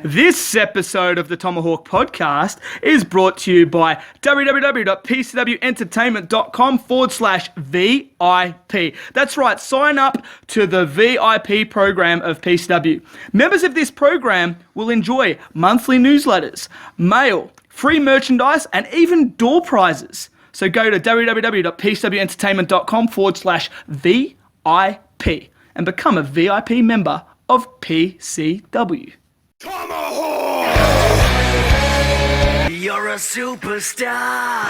This episode of the Tomahawk podcast is brought to you by www.pcwentertainment.com/VIP. That's right, sign up to the VIP program of PCW. Members of this program will enjoy monthly newsletters, mail, free merchandise, and even door prizes. So go to www.pcwentertainment.com/VIP and become a VIP member of PCW. Tomahawk! You're a superstar!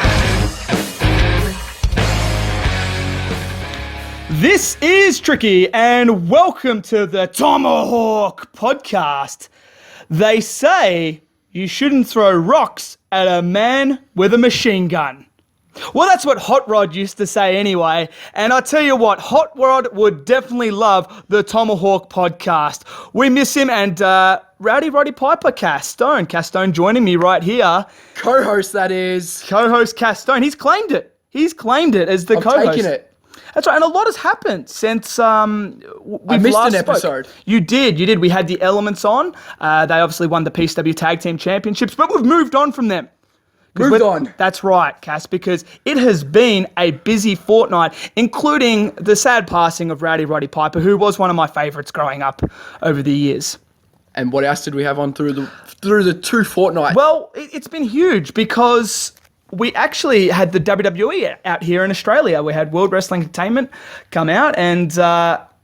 This is Trikki, and welcome to the Tomahawk podcast. They say you shouldn't throw rocks at a man with a machine gun. Well, that's what Hot Rod used to say anyway, and I tell you what, Hot Rod would definitely love the Tomahawk podcast. We miss him, and Rowdy Roddy Piper, Cass Stone joining me right here. Co-host, that is. Co-host Cass Stone, he's claimed it as the co-host. Taking it. That's right, and a lot has happened since I missed an spoke. episode. You did. We had the Elements on. They obviously won the PCW Tag Team Championships, but we've moved on from them. Moved on. That's right, Cass, because it has been a busy fortnight, including the sad passing of Rowdy Roddy Piper, who was one of my favourites growing up over the years. And what else did we have on through the two fortnights? Well, it's been huge because we actually had the WWE out here in Australia. We had World Wrestling Entertainment come out, and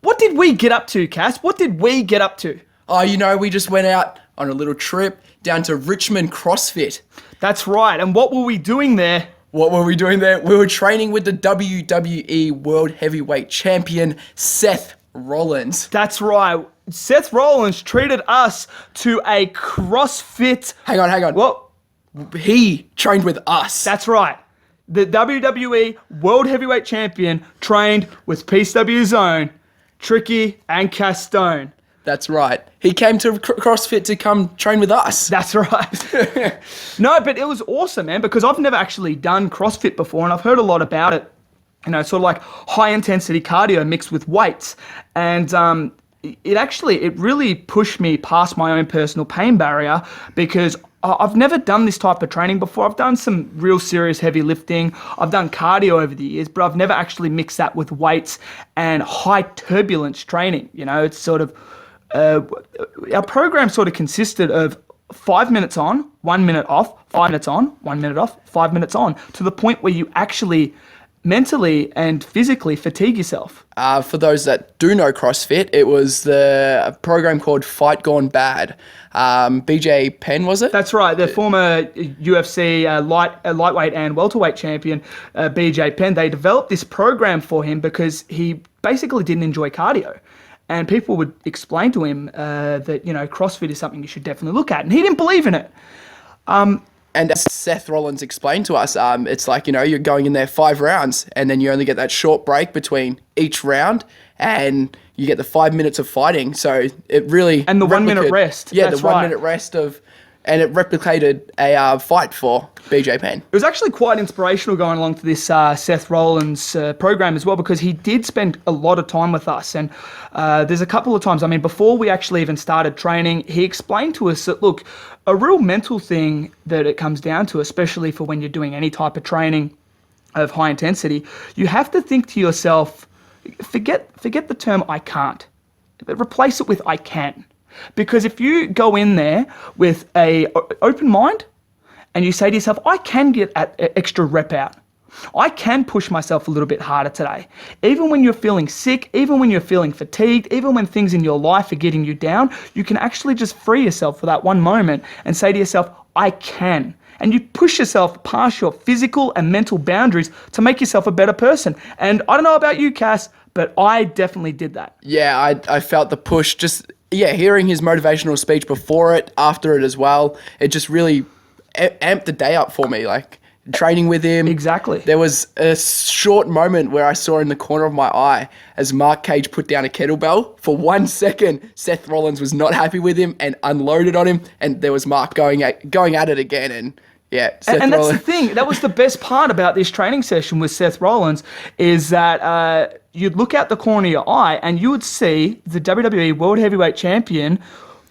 what did we get up to, Cass? What did we get up to? Oh, we just went out on a little trip down to Richmond CrossFit. That's right. And what were we doing there? What were we doing there? We were training with the WWE World Heavyweight Champion, Seth Rollins. That's right. Seth Rollins treated us to a CrossFit... Hang on. What? He trained with us. That's right. The WWE World Heavyweight Champion trained with PCW's own Trikki and Cass Stone. That's right. He came to CrossFit to come train with us. That's right. No, but it was awesome, man, because I've never actually done CrossFit before, and I've heard a lot about it. Sort of like high-intensity cardio mixed with weights. And it really pushed me past my own personal pain barrier because I've never done this type of training before. I've done some real serious heavy lifting. I've done cardio over the years, but I've never actually mixed that with weights and high turbulence training. It's sort of... our program sort of consisted of 5 minutes on, 1 minute off, 5 minutes on, 1 minute off, 5 minutes on, to the point where you actually mentally and physically fatigue yourself. For those that do know CrossFit, it was a program called Fight Gone Bad. BJ Penn, was it? That's right. The former UFC lightweight and welterweight champion, BJ Penn, they developed this program for him because he basically didn't enjoy cardio. And people would explain to him that, CrossFit is something you should definitely look at. And he didn't believe in it. And as Seth Rollins explained to us, it's like, you're going in there 5 rounds and then you only get that short break between each round and you get the 5 minutes of fighting. So it really... And the 1 minute rest. Yeah, That's the 1 right. minute rest and it replicated a fight for BJ Penn. It was actually quite inspirational going along to this Seth Rollins program as well, because he did spend a lot of time with us. And there's a couple of times, before we actually even started training, he explained to us that, look, a real mental thing that it comes down to, especially for when you're doing any type of training of high intensity, you have to think to yourself, forget the term I can't, but replace it with I can. Because if you go in there with a open mind and you say to yourself, I can get an extra rep out. I can push myself a little bit harder today. Even when you're feeling sick, even when you're feeling fatigued, even when things in your life are getting you down, you can actually just free yourself for that one moment and say to yourself, I can. And you push yourself past your physical and mental boundaries to make yourself a better person. And I don't know about you, Cass, but I definitely did that. Yeah, I felt the push. Hearing his motivational speech before it, after it as well, it just really amped the day up for me. Like, training with him. Exactly. There was a short moment where I saw in the corner of my eye as Mark Kage put down a kettlebell. For 1 second, Seth Rollins was not happy with him and unloaded on him, and there was Mark going at it again. And yeah, and that's the thing. That was the best part about this training session with Seth Rollins, is that you'd look out the corner of your eye and you would see the WWE World Heavyweight Champion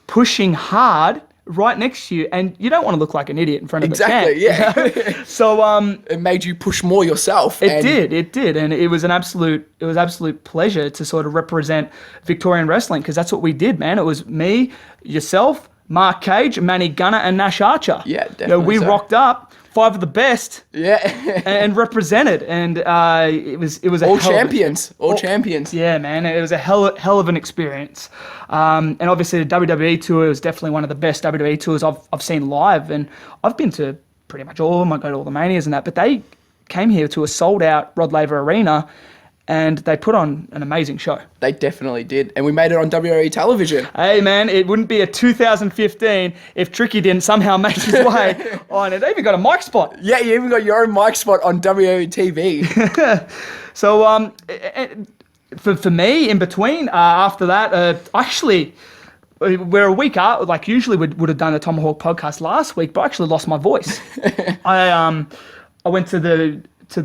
pushing hard, right next to you, and you don't want to look like an idiot in front of Exactly, the champ. yeah. You know? So It made you push more yourself. it did, and it was absolute pleasure to sort of represent Victorian wrestling, because that's what we did, man. It was me, yourself, Mark Kage, Manny Gunner, and Nash Archer. Yeah, You know, definitely we so. rocked up, 5 of the best, Yeah. and represented, and it was a All hell of a- champions. All champions. Yeah, man, it was a hell of an experience. And obviously the WWE tour was definitely one of the best WWE tours I've seen live, and I've been to pretty much all of them. I go to all the Manias and that, but they came here to a sold-out Rod Laver Arena, and they put on an amazing show. They definitely did. And we made it on WWE television. Hey, man, it wouldn't be a 2015 if Trikki didn't somehow make his way on it. They even got a mic spot. Yeah, you even got your own mic spot on WWE TV. So, for me, in between, after that, actually, we're a week out. Like, usually we would have done the Tomahawk podcast last week, but I actually lost my voice. I went to the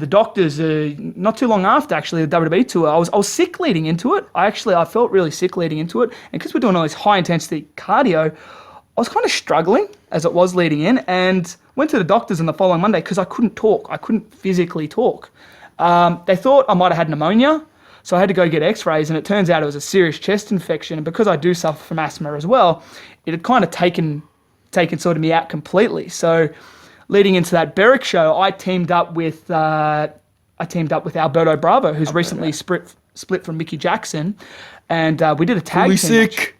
doctors not too long after, actually, the WWE tour. I was sick leading into it. I felt really sick leading into it. And because we're doing all this high-intensity cardio, I was kind of struggling as it was leading in, and went to the doctors on the following Monday because I couldn't talk. I couldn't physically talk. They thought I might have had pneumonia, so I had to go get x-rays, and it turns out it was a serious chest infection. And because I do suffer from asthma as well, it had kind of taken sort of me out completely. So leading into that Berwick show, I teamed up with Alberto Bravo, who's recently split from Mickey Jackson, and we did a tag Fully team match. sick.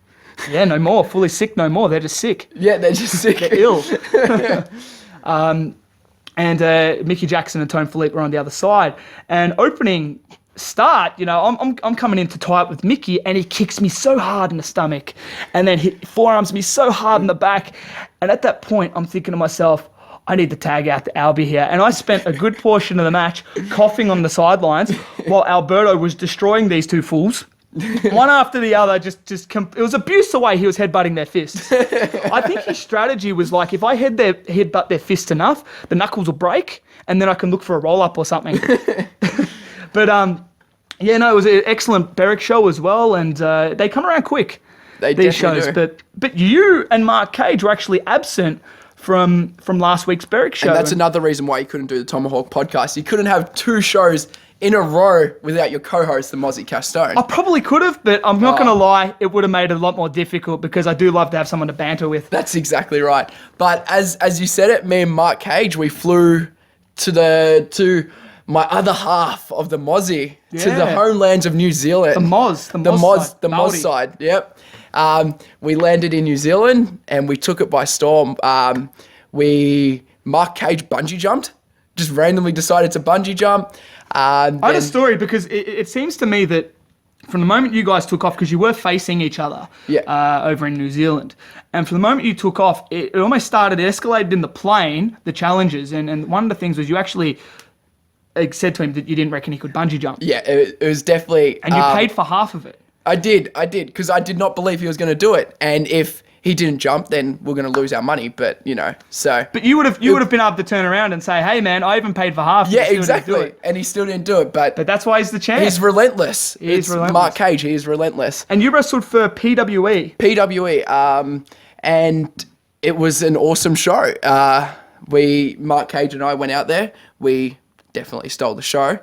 Yeah, no more. Fully sick, no more. They're just sick. Yeah, they're just sick. They're ill. And Mickey Jackson and Tone Philippe were on the other side. And opening start, you know, I'm coming in to tie up with Mickey, and he kicks me so hard in the stomach, and then he forearms me so hard in the back. And at that point, I'm thinking to myself, I need to tag out to Albie here. And I spent a good portion of the match coughing on the sidelines while Alberto was destroying these two fools. One after the other, it was abuse the way he was headbutting their fists. I think his strategy was like, if I headbutt their fists enough, the knuckles will break, and then I can look for a roll-up or something. But, yeah, no, it was an excellent Berwick show as well, and they come around quick, these shows. Do. But you and Mark Kage were actually absent from last week's Berwick show. And that's another reason why you couldn't do the Tomahawk podcast. You couldn't have 2 shows in a row without your co-host, the Mozzie Castone. I probably could have, but I'm not going to lie, it would have made it a lot more difficult, because I do love to have someone to banter with. That's exactly right. But as you said it, me and Mark Kage, we flew to my other half of the Mozzie, to the homelands of New Zealand. The Moz side. Yep. We landed in New Zealand and we took it by storm. Mark Kage bungee jumped, just randomly decided to bungee jump. I had a story, because it seems to me that from the moment you guys took off, because you were facing each other over in New Zealand, and from the moment you took off, it almost escalated in the plane, the challenges, and one of the things was you actually said to him that you didn't reckon he could bungee jump. Yeah, it was definitely... And you paid for half of it. I did, because I did not believe he was going to do it. And if he didn't jump, then we're going to lose our money. But, you know, so... But you would have been able to turn around and say, hey, man, I even paid for half. Yeah, exactly. And he still didn't do it. But that's why he's the champ. He's relentless. He's relentless. Mark Kage, he is relentless. And you wrestled for PWE. PWE. And it was an awesome show. Mark Kage and I went out there. We definitely stole the show.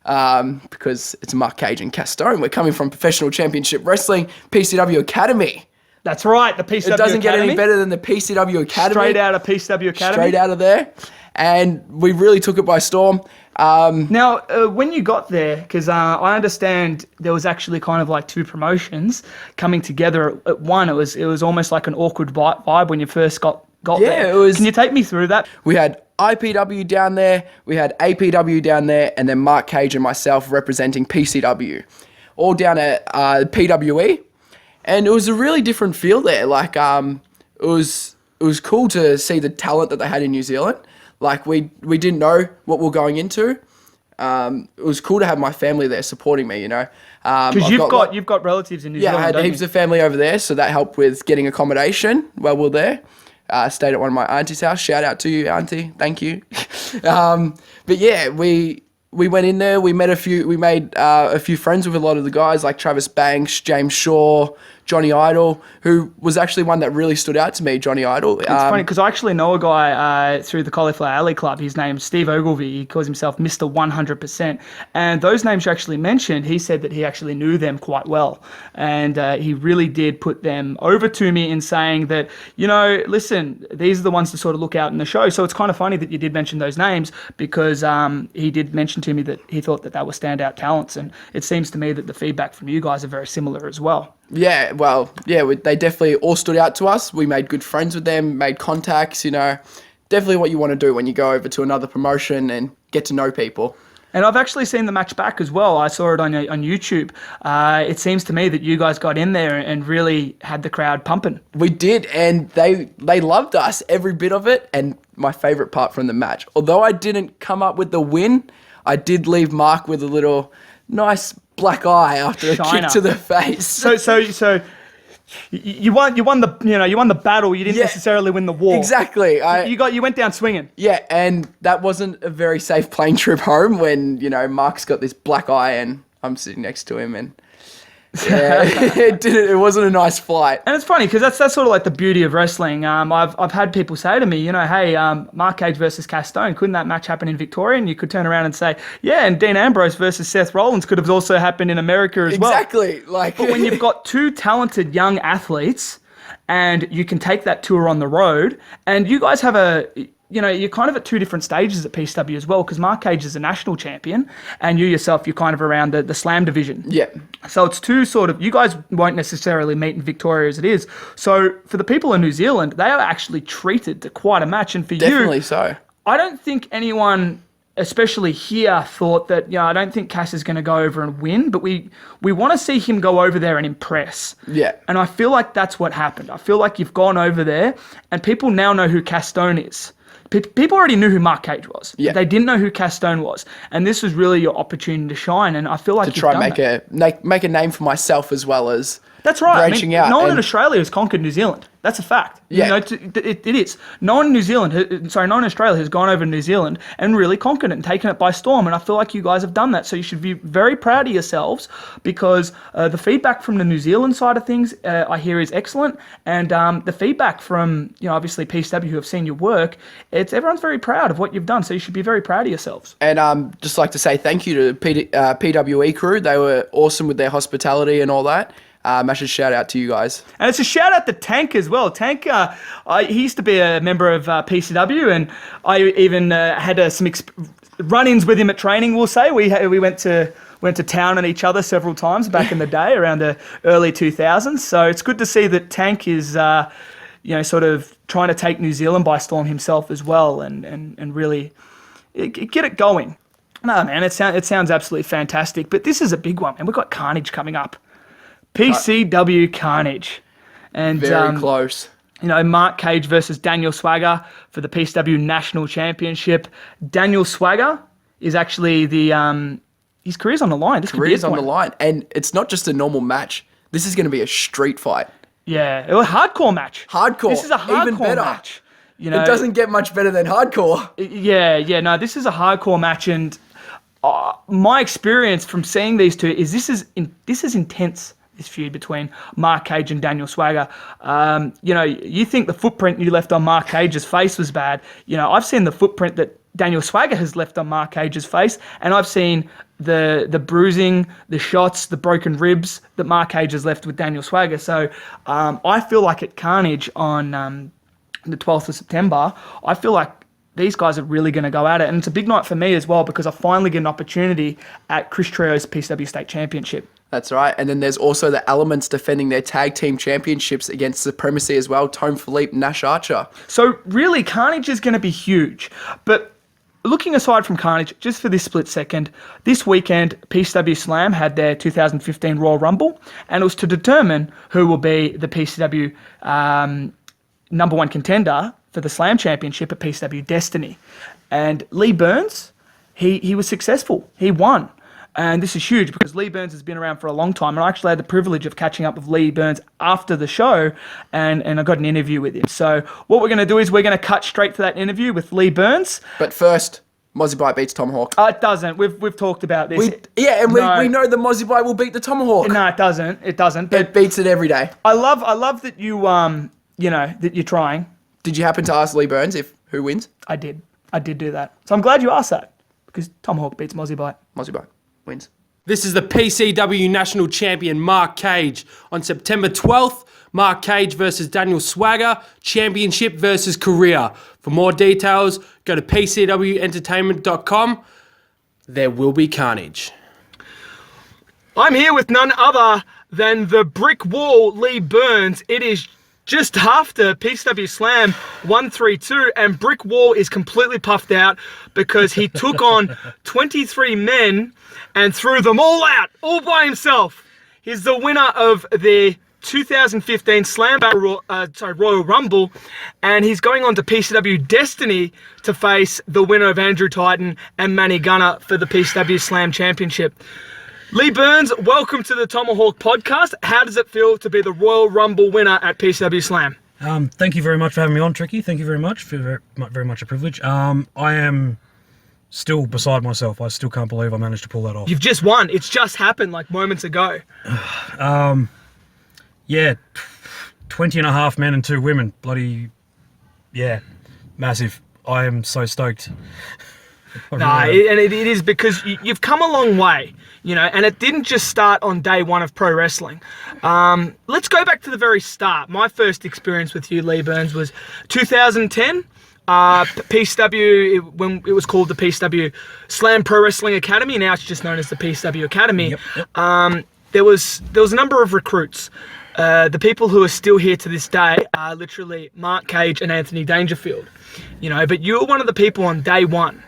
Because it's Mark Kage and Castone. We're coming from Professional Championship Wrestling, PCW Academy. That's right, the PCW Academy. It doesn't get any better than the PCW Academy. Straight out of PCW Academy. Straight out of there. And we really took it by storm. Now, when you got there, because I understand there was actually kind of like 2 promotions coming together at one. It was almost like an awkward vibe when you first got there. Yeah, it was. Can you take me through that? We had IPW down there, we had APW down there, and then Mark Kage and myself representing PCW, all down at PWE, and it was a really different feel there. Like, it was cool to see the talent that they had in New Zealand. Like, we didn't know what we were going into. It was cool to have my family there supporting me, you know. Because you've got relatives in New Zealand. Yeah, I had heaps of family over there, so that helped with getting accommodation while we were there. Stayed at one of my auntie's house. Shout out to you, auntie. Thank you. But yeah, we went in there. We made a few friends with a lot of the guys, like Travis Banks, James Shaw, Johnny Idol, who was actually one that really stood out to me, Johnny Idol. It's funny because I actually know a guy through the Cauliflower Alley Club. His name's Steve Ogilvie. He calls himself Mr. 100%. And those names you actually mentioned, he said that he actually knew them quite well. And he really did put them over to me in saying that, listen, these are the ones to sort of look out in the show. So it's kind of funny that you did mention those names because he did mention to me that he thought that they were standout talents. And it seems to me that the feedback from you guys are very similar as well. Yeah, they definitely all stood out to us. We made good friends with them, made contacts, definitely what you want to do when you go over to another promotion and get to know people. And I've actually seen the match back as well. I saw it on YouTube. It seems to me that you guys got in there and really had the crowd pumping. We did, and they loved us, every bit of it. And my favourite part from the match, although I didn't come up with the win, I did leave Mark with a little nice black eye after a kick to the face. So you won the battle. You didn't necessarily win the war. Exactly. You went down swinging. Yeah, and that wasn't a very safe plane trip home when Mark's got this black eye and I'm sitting next to him and. Yeah, it wasn't a nice flight. And it's funny because that's sort of like the beauty of wrestling. I've had people say to me, hey, Mark Kage versus Cass Stone, couldn't that match happen in Victoria? And you could turn around and say, yeah, and Dean Ambrose versus Seth Rollins could have also happened in America as well. Exactly. But when you've got two talented young athletes and you can take that tour on the road, and you guys have you're kind of at two different stages at PCW as well, because Mark Kage is a national champion, and you yourself, you're kind of around the slam division. Yeah. So it's two sort of, you guys won't necessarily meet in Victoria as it is. So for the people in New Zealand, they are actually treated to quite a match. And for Definitely so. I don't think anyone, especially here, thought that, I don't think Cass is going to go over and win, but we want to see him go over there and impress. Yeah. And I feel like that's what happened. I feel like you've gone over there and people now know who Cass Stone is. People already knew who Mark Kage was. Yeah. They didn't know who Cass Stone was. And this was really your opportunity to shine. And I feel like to try and make a name for myself as well as that's right. branching out. No one in Australia has conquered New Zealand. That's a fact. Yeah. It is. No one in Australia has gone over to New Zealand and really conquered it and taken it by storm. And I feel like you guys have done that. So you should be very proud of yourselves because the feedback from the New Zealand side of things I hear is excellent. And the feedback from, obviously PCW who have seen your work, everyone's very proud of what you've done. So you should be very proud of yourselves. And just like to say thank you to PWE crew. They were awesome with their hospitality and all that. Massive shout out to you guys. And it's a shout out to Tank as well. Tank, he used to be a member of PCW, and I even had some run-ins with him at training. We'll say we went to town on each other several times back in the day, around the early 2000s. So it's good to see that Tank is, sort of trying to take New Zealand by storm himself as well, and really get it going. No, man, it sounds absolutely fantastic. But this is a big one, and we've got Carnage coming up. PCW Carnage. And very close. Mark Kage versus Daniel Swagger for the PCW National Championship. Daniel Swagger is actually his career's on the line. This career's on the line. And it's not just a normal match. This is going to be a street fight. Yeah, a hardcore match. Hardcore. This is a hardcore even better. match. It doesn't get much better than hardcore. Yeah, no, this is a hardcore match, and my experience from seeing these two is this is intense. This feud between Mark Kage and Daniel Swagger. You think the footprint you left on Mark Cage's face was bad. I've seen the footprint that Daniel Swagger has left on Mark Cage's face, and I've seen the bruising, the shots, the broken ribs that Mark Kage has left with Daniel Swagger. So I feel like at Carnage on the 12th of September, I feel like these guys are really going to go at it. And it's a big night for me as well because I finally get an opportunity at Chris Trio's PCW State Championship. That's right. And then there's also the Elements defending their tag team championships against Supremacy as well, Tone Philippe, Nash Archer. So really, Carnage is going to be huge. But looking aside from Carnage, just for this split second, this weekend, PCW Slam had their 2015 Royal Rumble, and it was to determine who will be the PCW number one contender for the Slam Championship at PCW Destiny. And Lee Burns, he was successful. He won. And this is huge because Lee Burns has been around for a long time. And I actually had the privilege of catching up with Lee Burns after the show, and I got an interview with him. So what we're going to do is we're going to cut straight to that interview with Lee Burns. But first, Mozzie Bite beats Tomahawk. It doesn't. We've talked about this. We No. know the Mozzie Bite will beat the Tomahawk. No, it doesn't. It doesn't. It But beats it every day. I love that you that you're trying. Did you happen to ask Lee Burns who wins? I did do that. So I'm glad you asked that because Tomahawk beats Mozzie Bite. Mozzie Bite wins. This is the PCW National Champion Mark Kage. On September 12th, Mark Kage versus Daniel Swagger, Championship versus Career. For more details, go to pcwentertainment.com. There will be carnage. I'm here with none other than the brick wall Lee Burns. It is just after PCW Slam 132, and Brick Wall is completely puffed out because he took on 23 men and threw them all out, all by himself. He's the winner of the 2015 Slam Battle Royal Rumble, and he's going on to PCW Destiny to face the winner of Andrew Titan and Manny Gunner for the PCW Slam Championship. Lee Burns, welcome to the Tomahawk podcast. How does it feel to be the Royal Rumble winner at PCW Slam? Thank you very much for having me on, Trikki. Thank you very much. Very much a privilege. I am still beside myself. I still can't believe I managed to pull that off. You've just won. It's just happened like moments ago. Yeah, 20 and a half men and 2 women. Bloody, yeah, massive. I am so stoked. It is because you've come a long way, and it didn't just start on day one of pro wrestling. Let's go back to the very start. My first experience with you, Lee Burns, was 2010. PCW, when it was called the PCW Slam Pro Wrestling Academy. Now it's just known as the PCW Academy. Yep. There was a number of recruits. The people who are still here to this day are literally Mark Kage and Anthony Dangerfield. But you were one of the people on day one.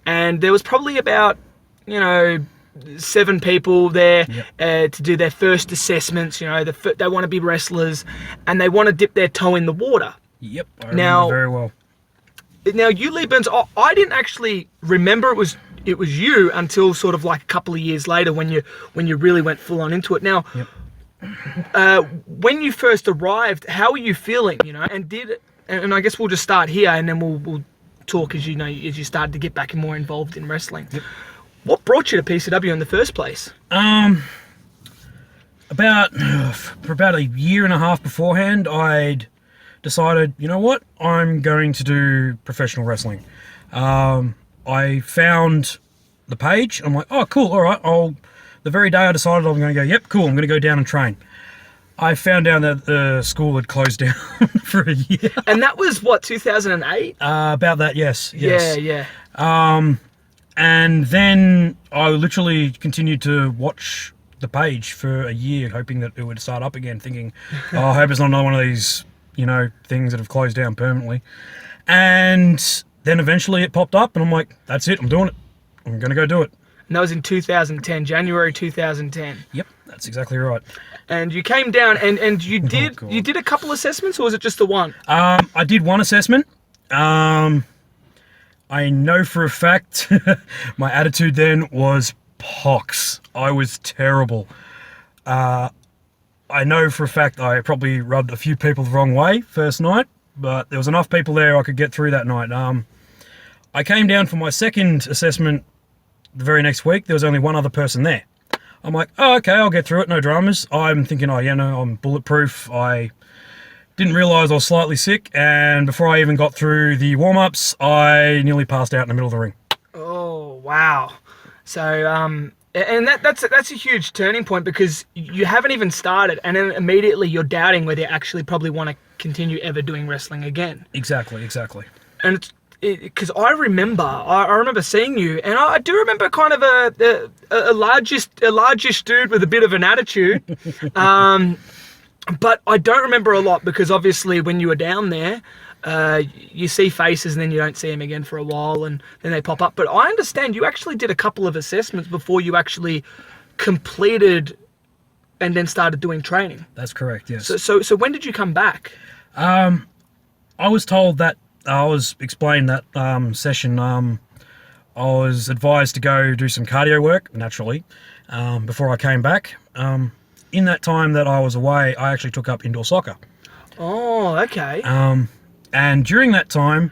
And there was probably about, 7 people there to do their first assessments. They want to be wrestlers and they want to dip their toe in the water. Yep, I remember very well. Now, you, Lee Burns, I didn't actually remember it was you until sort of like a couple of years later when you really went full on into it. Now, when you first arrived, how were you feeling? And I guess we'll just start here and then we'll talk as you started to get back and more involved in wrestling. Yep. What brought you to PCW in the first place? For about a year and a half beforehand, I'd decided, you know what, I'm going to do professional wrestling. I found the page. I'm like, oh, cool, all right. The very day I decided I'm going to go, yep, cool, I'm going to go down and train. I found out that the school had closed down for a year. And that was, what, 2008? About that, yes. Yeah. And then I literally continued to watch the page for a year, hoping that it would start up again, thinking, I hope it's not another one of these, things that have closed down permanently. And then eventually it popped up, and I'm like, that's it, I'm doing it. I'm going to go do it. And that was in 2010, January 2010. Yep, that's exactly right. And you came down and you did a couple assessments, or was it just the one? I did one assessment. I know for a fact my attitude then was pox. I was terrible. I know for a fact I probably rubbed a few people the wrong way first night, but there was enough people there I could get through that night. I came down for my second assessment the very next week. There was only one other person there. I'm like, oh, okay, I'll get through it, no dramas. I'm thinking, I'm bulletproof. I didn't realise I was slightly sick, and before I even got through the warm-ups, I nearly passed out in the middle of the ring. Oh, wow. So, and that's a huge turning point because you haven't even started, and then immediately you're doubting whether you actually probably want to continue ever doing wrestling again. Exactly. And it's because I remember seeing you, and I do remember kind of a largish dude with a bit of an attitude, but I don't remember a lot because obviously when you were down there, you see faces and then you don't see them again for a while, and then they pop up. But I understand you actually did a couple of assessments before you actually completed and then started doing training. That's correct. Yes. So when did you come back? I was told that. I was explained that session. I was advised to go do some cardio work, naturally, before I came back. In that time that I was away, I actually took up indoor soccer. Oh, okay. And during that time,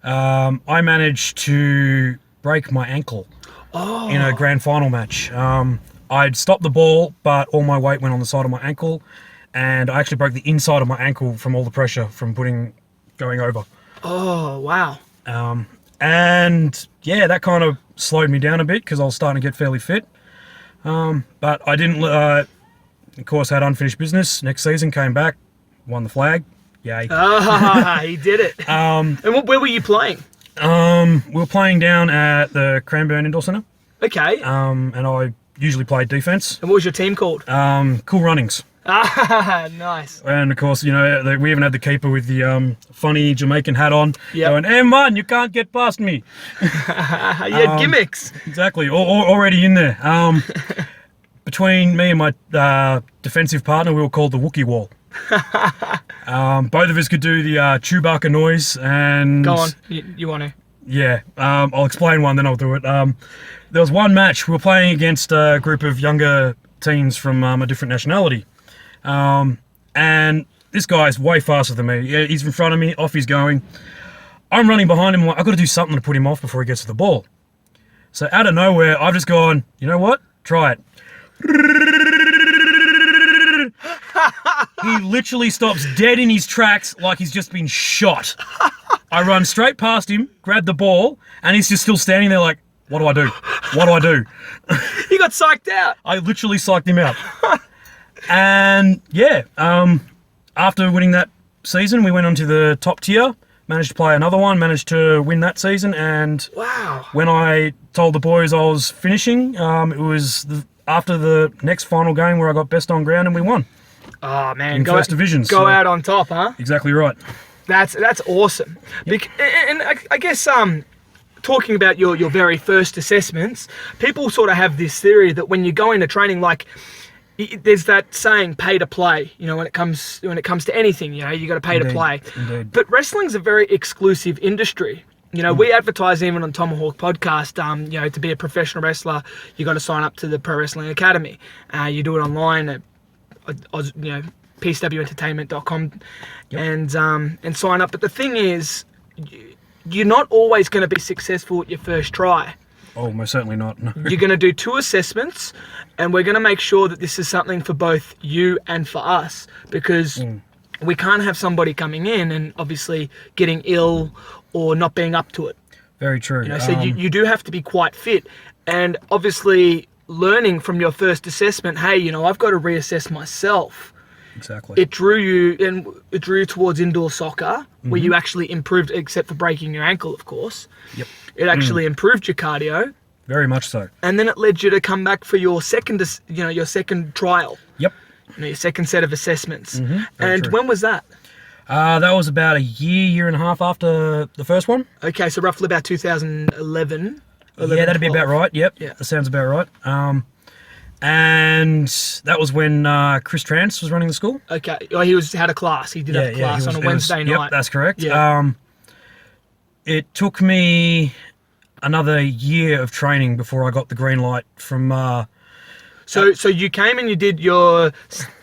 I managed to break my ankle in a grand final match. I'd stopped the ball, but all my weight went on the side of my ankle, and I actually broke the inside of my ankle from all the pressure from going over. Oh, wow. And yeah, that kind of slowed me down a bit because I was starting to get fairly fit. But I didn't, of course, had unfinished business. Next season, came back, won the flag. Yay. He did it. And where were you playing? We were playing down at the Cranbourne Indoor Centre. Okay. And I usually played defence. And what was your team called? Cool Runnings. Nice. And of course, you know, we even had the keeper with the funny Jamaican hat on, going, "Hey man, you can't get past me." You had gimmicks. Exactly, already in there. Between me and my defensive partner, we were called the Wookiee Wall. Both of us could do the Chewbacca noise, and Go on, you want to? yeah, I'll explain one, then I'll do it. There was one match we were playing against a group of younger teens from a different nationality. And this guy's way faster than me. Yeah, he's in front of me, off he's going. I'm running behind him, like, I've got to do something to put him off before he gets to the ball. So out of nowhere, I've just gone, you know what? Try it. He literally stops dead in his tracks like he's just been shot. I run straight past him, grab the ball, and he's just still standing there like, what do I do? What do I do? You got psyched out. I literally psyched him out. And yeah, after winning that season, we went on to the top tier, managed to play another one, managed to win that season. And Wow. when I told the boys I was finishing, it was after the next final game where I got best on ground and we won. Oh man, In first division, Go so- out on top, huh? Exactly right. That's awesome. And I guess talking about your very first assessments, people sort of have this theory that when you go into training, like there's that saying, pay to play. You know, when it comes to anything, you know, you got to pay to Indeed, play. indeed. But wrestling's a very exclusive industry. You know, we advertise even on Tomahawk podcast. You know, to be a professional wrestler, you got to sign up to the Pro Wrestling Academy. You do it online at pcwentertainment.com and sign up. But the thing is, you're not always going to be successful at your first try. Oh, most certainly not. No. You're going to do 2 assessments, and we're going to make sure that this is something for both you and for us, because we can't have somebody coming in and obviously getting ill or not being up to it. Very true. You know, so you do have to be quite fit, and obviously learning from your first assessment, hey, you know, I've got to reassess myself. Exactly. It drew you towards indoor soccer, where you actually improved, except for breaking your ankle, of course. Yep. It actually improved your cardio, Very much so. and then it led you to come back for your second trial, Yep. you know, your second set of assessments. Very And true. when was that? That was about a year and a half after the first one. Okay, so roughly about 2011. Yeah, that'd be about right. Yep. Yeah. That sounds about right. And that was when Chris Trance was running the school. Okay, oh, he had a class. He did have a class on a Wednesday night. Yep, that's correct. Yeah. It took me another year of training before I got the green light from. So you came and you did your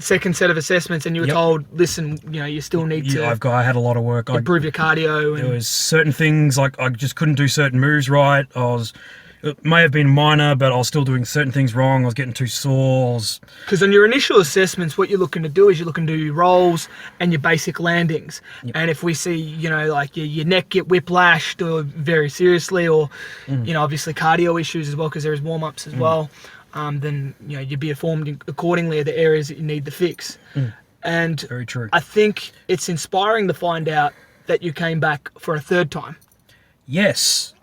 second set of assessments, and you were Yep. told, listen, you know, you still need to I had a lot of work. improve your cardio. There And, was certain things like I just couldn't do certain moves right. It may have been minor, but I was still doing certain things wrong. I was getting too sore. Because on your initial assessments, what you're looking to do is you're looking to do your rolls and your basic landings. And if we see, you know, like your neck get whiplashed or very seriously, or, you know, obviously cardio issues as well, because there's warm-ups as well, then, you know, you'd be informed accordingly of the areas that you need to fix. And Very true. I think it's inspiring to find out that you came back for a third time. Yes.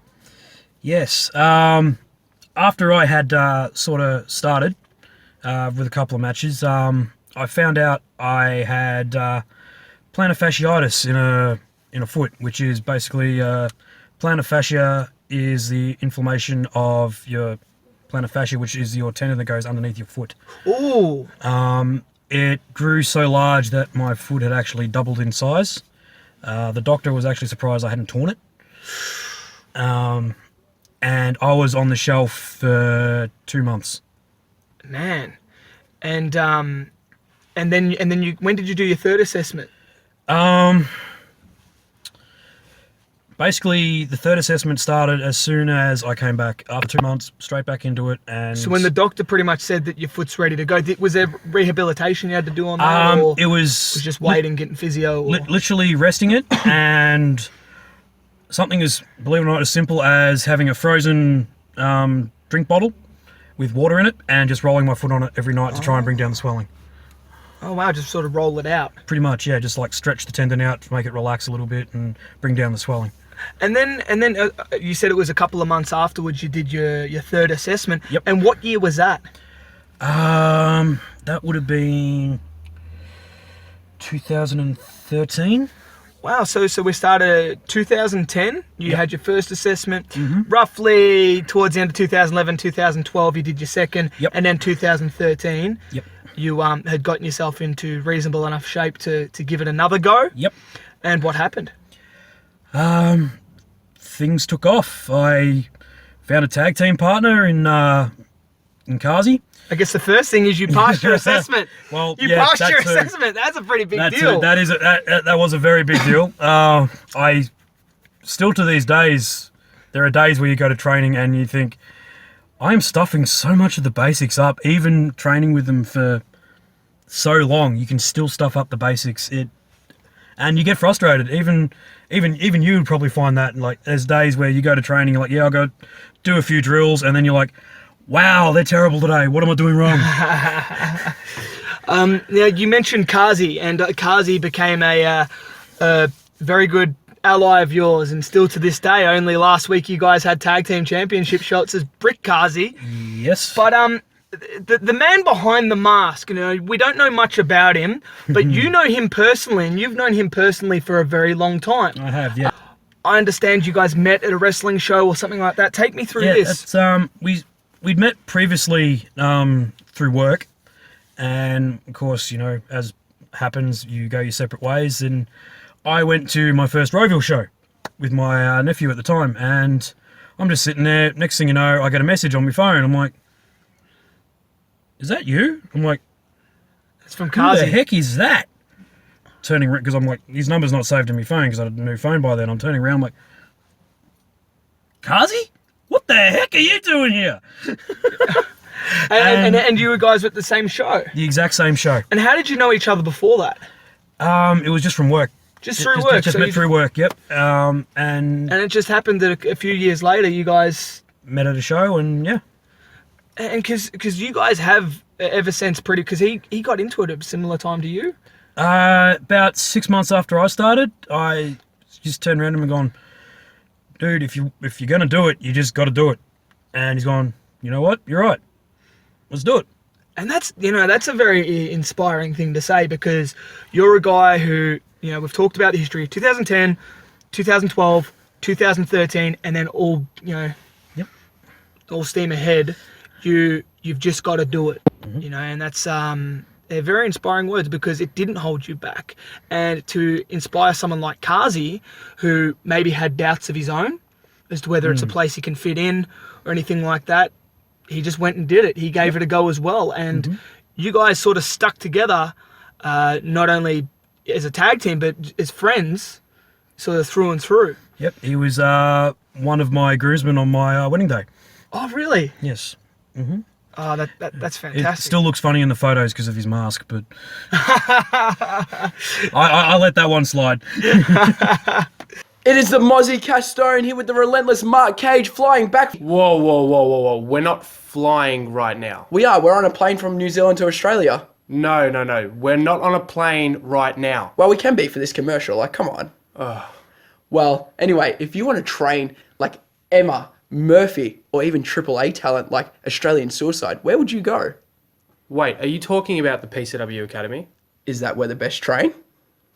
After I had sort of started with a couple of matches, I found out I had plantar fasciitis in a foot, which is basically plantar fascia is the inflammation of your plantar fascia, which is your tendon that goes underneath your foot. Ooh. It grew so large that my foot had actually doubled in size. The doctor was actually surprised I hadn't torn it. And I was on the shelf for 2 months. Man. And then you when did you do your third assessment? basically, the third assessment started as soon as I came back. After 2 months, straight back into it. And So when the doctor pretty much said that your foot's ready to go, was there rehabilitation you had to do on that? Or it was just waiting, getting physio? Or? literally resting it, and something as, believe it or not, as simple as having a frozen drink bottle with water in it and just rolling my foot on it every night to try and bring down the swelling. Oh wow, just sort of roll it out. Pretty much, yeah, just like stretch the tendon out to make it relax a little bit and bring down the swelling. And then you said it was a couple of months afterwards you did your third assessment. Yep. And what year was that? That would have been 2013. Wow, so we started 2010, you had your first assessment, roughly towards the end of 2011, 2012 you did your second, and then 2013 you had gotten yourself into reasonable enough shape to give it another go. Yep. And what happened? Things took off. I found a tag team partner in Kazi. I guess the first thing is you passed your assessment. Well, you yeah, passed that your too. assessment. That's a pretty big That deal. that was a very big deal. I still to these days, there are days where you go to training and you think, I am stuffing so much of the basics up. Even training with them for so long, you can still stuff up the basics. And you get frustrated. Even you would probably find that. Like, there's days where you go to training, you're like, yeah, I'll go do a few drills, and then you're like, wow, they're terrible today. What am I doing wrong? Now, you mentioned Kazi, and Kazi became a very good ally of yours, and still to this day. Only last week you guys had tag team championship shots as Brick Kazi. Yes. But the man behind the mask, we don't know much about him, but you know him personally, and you've known him personally for a very long time. I have, yeah. I understand you guys met at a wrestling show or something like that. Take me through this. That's, we'd met previously through work, and of course, as happens, you go your separate ways. And I went to my first Roeville show with my nephew at the time, and I'm just sitting there. Next thing you know, I get a message on my phone. I'm like, is that you? I'm like, It's from who Kazi. the heck is that? Turning because I'm like, his number's not saved in my phone because I had a new phone by then. I'm turning around, I'm like, Kazi? What the heck are you doing here? And you guys were at the same show. The exact same show. And how did you know each other before that? It was just from work. Just through work. Just so met you through work, yep. And it just happened that a few years later you guys... met at a show, and yeah. And because you guys have ever since because he got into it at a similar time to you. About 6 months after I started, I just turned around to him and gone, dude, if you're gonna do it, you just got to do it. And he's gone, you know what? You're right. Let's do it. And that's a very inspiring thing to say, because you're a guy who, we've talked about the history of 2010, 2012, 2013, and then all steam ahead. You've just got to do it, and that's they're very inspiring words, because it didn't hold you back. And to inspire someone like Kazi, who maybe had doubts of his own as to whether it's a place he can fit in or anything like that, he just went and did it. He gave it a go as well. And you guys sort of stuck together, not only as a tag team, but as friends, sort of through and through. Yep, he was one of my groomsmen on my wedding day. Oh, really? Yes. Oh, that's It fantastic. still looks funny in the photos because of his mask, but I let that one slide. It is the Mozzie Castone here with the relentless Mark Kage flying back. Whoa. We're not flying right now. We are. We're on a plane from New Zealand to Australia. No. We're not on a plane right now. Well, we can be for this commercial. Like, come on. Well, anyway, if you want to train like Emma, Murphy, or even AAA talent like Australian Suicide, where would you go? Wait, are you talking about the PCW Academy? Is that where the best train?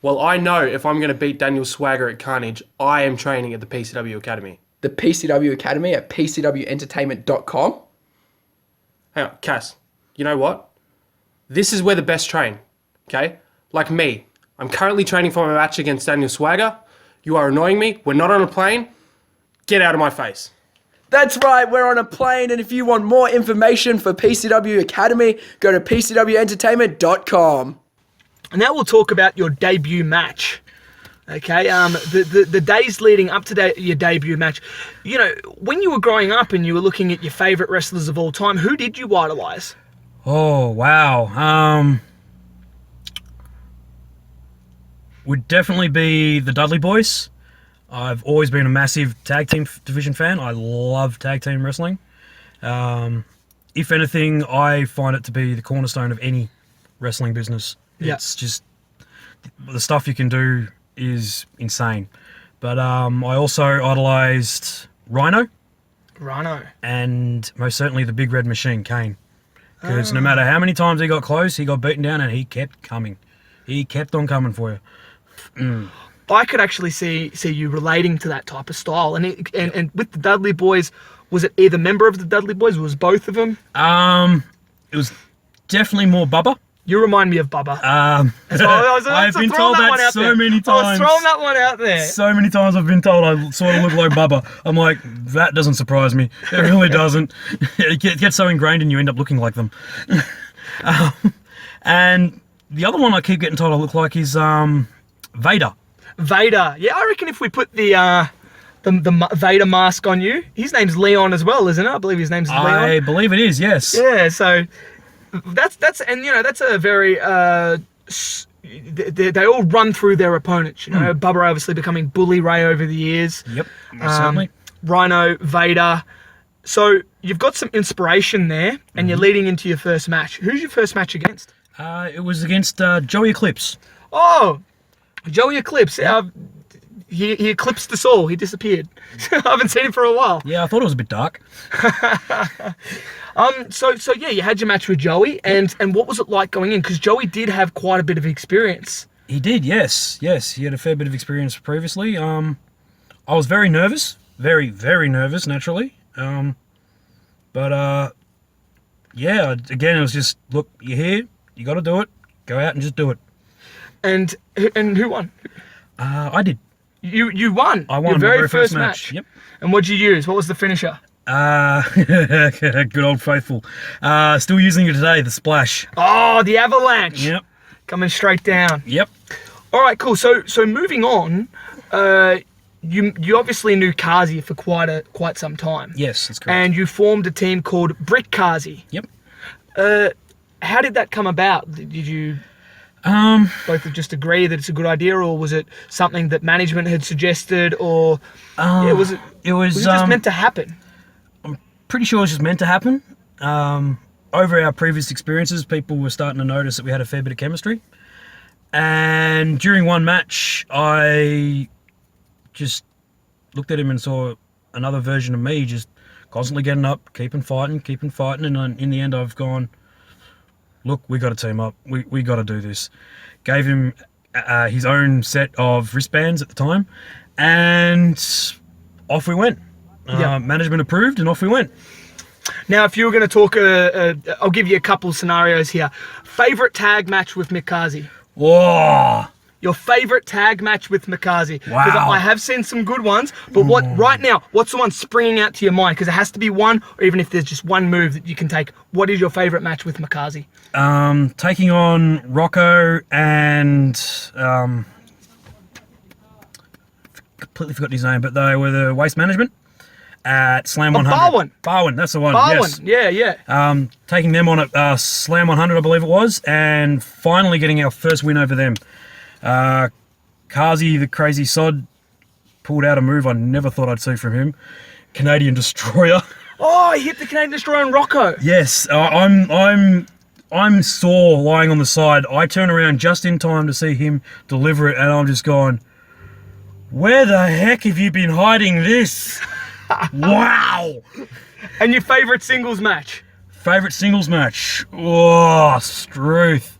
Well, I know if I'm going to beat Daniel Swagger at Carnage, I am training at the PCW Academy. The PCW Academy at pcwentertainment.com. Hang on, Cass, you know what? This is where the best train, okay? Like me, I'm currently training for my match against Daniel Swagger. You are annoying me. We're not on a plane. Get out of my face. That's right, we're on a plane, and if you want more information for PCW Academy, go to pcwentertainment.com. And now we'll talk about your debut match. Okay, the days leading up to your debut match, you know, when you were growing up and you were looking at your favourite wrestlers of all time, who did you idolise? Oh, wow. Would definitely be the Dudley Boys. I've always been a massive tag team division fan. I love tag team wrestling. If anything, I find it to be the cornerstone of any wrestling business. Yeah. It's just the stuff you can do is insane. But I also idolised Rhino and most certainly the Big Red Machine, Kane. Because no matter how many times he got close, he got beaten down and he kept coming. He kept on coming for you. I could actually see you relating to that type of style. And with the Dudley Boys, was it either member of the Dudley Boys or was both of them? It was definitely more Bubba. You remind me of Bubba. I've been told that so many times. I was throwing that one out there. So many times I've been told I sort of look like Bubba. I'm like, that doesn't surprise me. It really doesn't. It gets so ingrained and you end up looking like them. And the other one I keep getting told I look like is Vader. Vader. Yeah, I reckon if we put the Vader mask on you, his name's Leon as well, isn't it? I believe his name's Leon. I believe it is, yes. Yeah, so that's and you know that's a very they all run through their opponents. You know, Bubba obviously becoming Bully Ray over the years. Yep, certainly. Rhino, Vader. So you've got some inspiration there, and you're leading into your first match. Who's your first match against? It was against Joey Eclipse. Oh, Joey Eclipse. He eclipsed us all. He disappeared. I haven't seen him for a while. Yeah, I thought it was a bit dark. So yeah, you had your match with Joey, and what was it like going in? Because Joey did have quite a bit of experience. He did, yes. He had a fair bit of experience previously. I was very nervous, very, very nervous, naturally. But yeah, again, it was just, look, you're here, you got to do it, go out and just do it. And who won? I did. You won. I won your my very first match. Yep. And what'd you use? What was the finisher? Good old faithful. Still using it today, the splash. Oh, the avalanche. Yep. Coming straight down. Yep. All right, cool. So moving on, you obviously knew Kazi for quite some time. Yes, that's correct. And you formed a team called Brick Kazi. Yep. How did that come about? Did you both just agree that it's a good idea, or was it something that management had suggested, or was it just meant to happen? I'm pretty sure it was just meant to happen. Over our previous experiences, people were starting to notice that we had a fair bit of chemistry. And during one match, I just looked at him and saw another version of me, just constantly getting up, keeping fighting. And in the end, I've gone, look, we got to team up. We got to do this. Gave him his own set of wristbands at the time, and off we went. Management approved, and off we went. Now, if you were going to talk, I'll give you a couple scenarios here. Favorite tag match with Mikazi? Whoa! Your favorite tag match with Mikazi? Wow. Because I have seen some good ones, but right now, what's the one springing out to your mind? Because it has to be one, or even if there's just one move that you can take. What is your favorite match with Mikazi? Taking on Rocco and completely forgot his name, but they were the waste management at Slam 100. Barwin, that's the one. Barwin, yes. yeah. Taking them on at Slam 100, I believe it was, and finally getting our first win over them. Kazi, the crazy sod, pulled out a move I never thought I'd see from him. Canadian Destroyer. Oh, he hit the Canadian Destroyer on Rocco. Yes, I'm sore lying on the side. I turn around just in time to see him deliver it, and I'm just going, where the heck have you been hiding this? Wow. And your favourite singles match? Favourite singles match? Oh, Struth.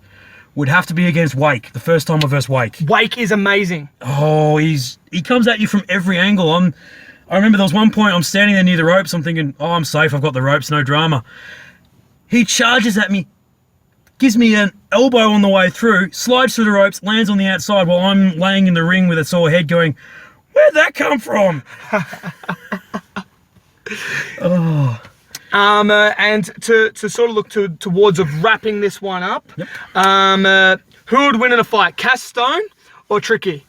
Would have to be against Wake, the first time I versed Wake. Wake is amazing. Oh, he comes at you from every angle. I remember there was one point I'm standing there near the ropes, I'm thinking, oh, I'm safe, I've got the ropes, no drama. He charges at me, gives me an elbow on the way through, slides through the ropes, lands on the outside while I'm laying in the ring with a sore head going, where'd that come from? Oh. And to sort of look towards of wrapping this one up, Yep. Who would win in a fight, Cass Stone or Trikki?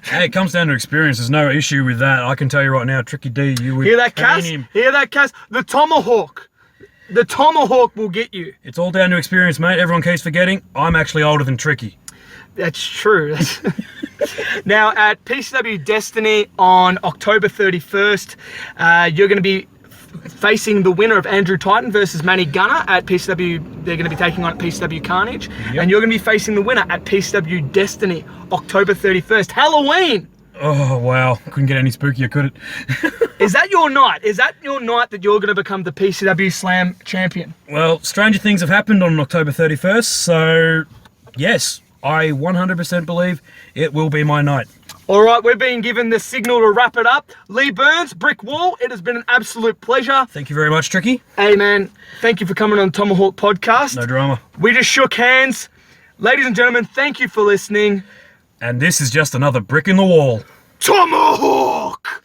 Hey, it comes down to experience. There's no issue with that. I can tell you right now, Trikki D, you would Hear that, pain Cass? him. Hear that, Cass? The tomahawk. The tomahawk will get you. It's all down to experience, mate. Everyone keeps forgetting. I'm actually older than Trikki. That's true. Now, at PCW Destiny on October 31st, you're going to be facing the winner of Andrew Titan versus Manny Gunner at PCW. They're going to be taking on at PCW Carnage. Yep. And you're going to be facing the winner at PCW Destiny, October 31st. Halloween! Oh, wow. Couldn't get any spookier, could it? Is that your night? Is that your night that you're going to become the PCW Slam champion? Well, stranger things have happened on October 31st, so yes, I 100% believe it will be my night. All right, we're being given the signal to wrap it up. Lee Burns, Brick Wall, it has been an absolute pleasure. Thank you very much, Trikki. Hey, man, thank you for coming on the Tomahawk podcast. No drama. We just shook hands. Ladies and gentlemen, thank you for listening. And this is just another brick in the wall. Tomahawk!